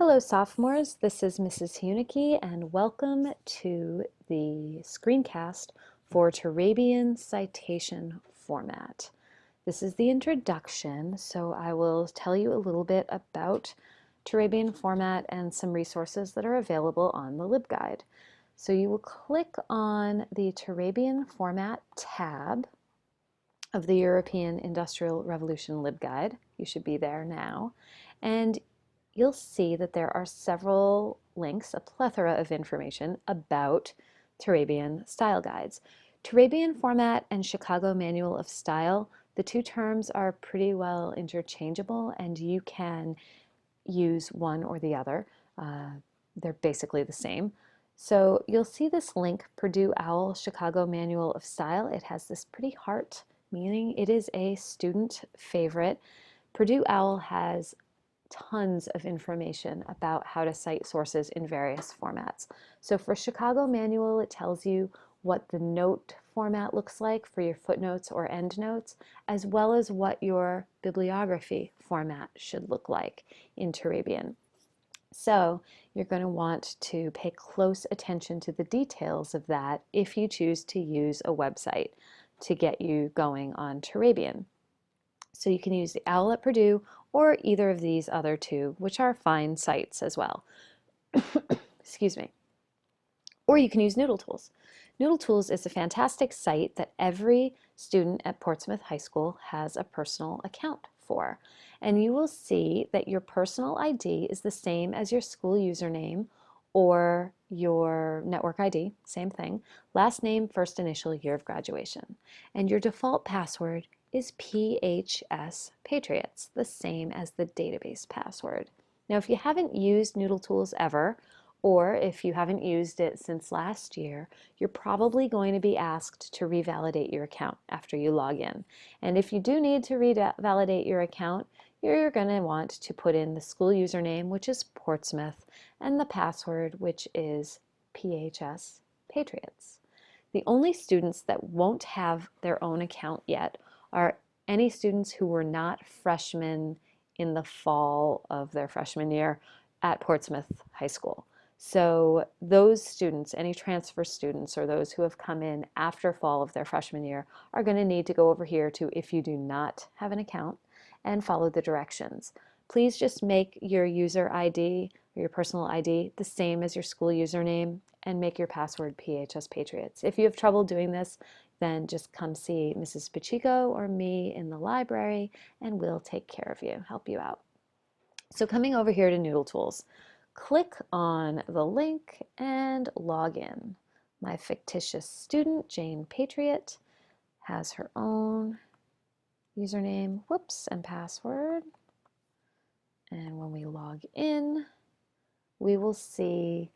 Hello sophomores, this is Mrs. Hunicke and welcome to the screencast for Turabian citation format. This is the introduction, so I will tell you a little bit about Turabian format and some resources that are available on the LibGuide. So you will click on the Turabian format tab of the European Industrial Revolution LibGuide. You should be there now. And you'll see that there are several links, a plethora of information about Turabian style guides. Turabian format and Chicago Manual of Style, the two terms are pretty well interchangeable and you can use one or the other. They're basically the same. So you'll see this link, Purdue OWL Chicago Manual of Style. It has this pretty heart, meaning it is a student favorite. Purdue OWL has tons of information about how to cite sources in various formats. So for Chicago Manual, it tells you what the note format looks like for your footnotes or endnotes, as well as what your bibliography format should look like in Turabian. So you're going to want to pay close attention to the details of that if you choose to use a website to get you going on Turabian. So you can use the OWL at Purdue or either of these other two, which are fine sites as well. Excuse me. Or you can use NoodleTools. NoodleTools is a fantastic site that every student at Portsmouth High School has a personal account for. And you will see that your personal ID is the same as your school username or your network ID, same thing, last name, first initial, year of graduation. And your default password is PHS Patriots, the same as the database password. Now, if you haven't used NoodleTools ever, or if you haven't used it since last year, you're probably going to be asked to revalidate your account after you log in. And if you do need to revalidate your account, you're going to want to put in the school username, which is Portsmouth, and the password, which is PHS Patriots. The only students that won't have their own account yet are any students who were not freshmen in the fall of their freshman year at Portsmouth High School. So those students, any transfer students or those who have come in after fall of their freshman year, are going to need to go over here to if you do not have an account and follow the directions. Please just make your user ID or your personal ID the same as your school username and make your password PHS Patriots. If you have trouble doing this, then just come see Mrs. Pacheco or me in the library and we'll take care of you, help you out. So coming over here to NoodleTools, click on the link and log in. My fictitious student, Jane Patriot, has her own username, and password. And when we log in, we will see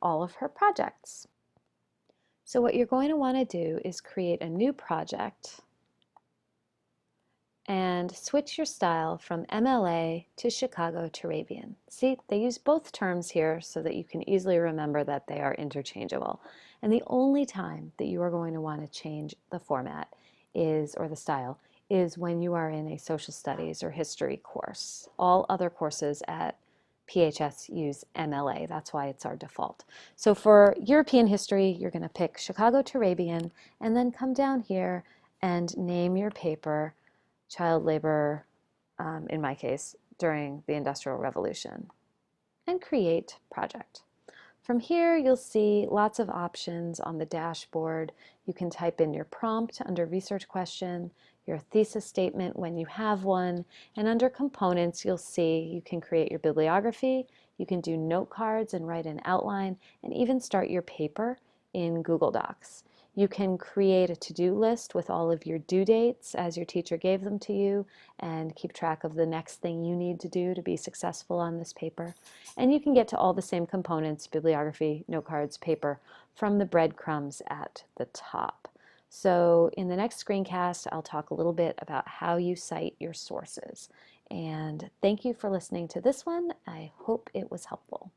all of her projects. So what you're going to want to do is create a new project and switch your style from MLA to Chicago Turabian. See, they use both terms here so that you can easily remember that they are interchangeable. And the only time that you are going to want to change the format is, or the style, is when you are in a social studies or history course. All other courses at PHS use MLA. That's why it's our default. So for European history, you're going to pick Chicago Turabian and then come down here and name your paper child labor, in my case, during the Industrial Revolution, and create project. From here, you'll see lots of options on the dashboard. You can type in your prompt under research question, your thesis statement when you have one, and under components, you'll see you can create your bibliography, you can do note cards and write an outline, and even start your paper in Google Docs. You can create a to-do list with all of your due dates as your teacher gave them to you and keep track of the next thing you need to do to be successful on this paper. And you can get to all the same components, bibliography, note cards, paper, from the breadcrumbs at the top. So in the next screencast, I'll talk a little bit about how you cite your sources. And thank you for listening to this one. I hope it was helpful.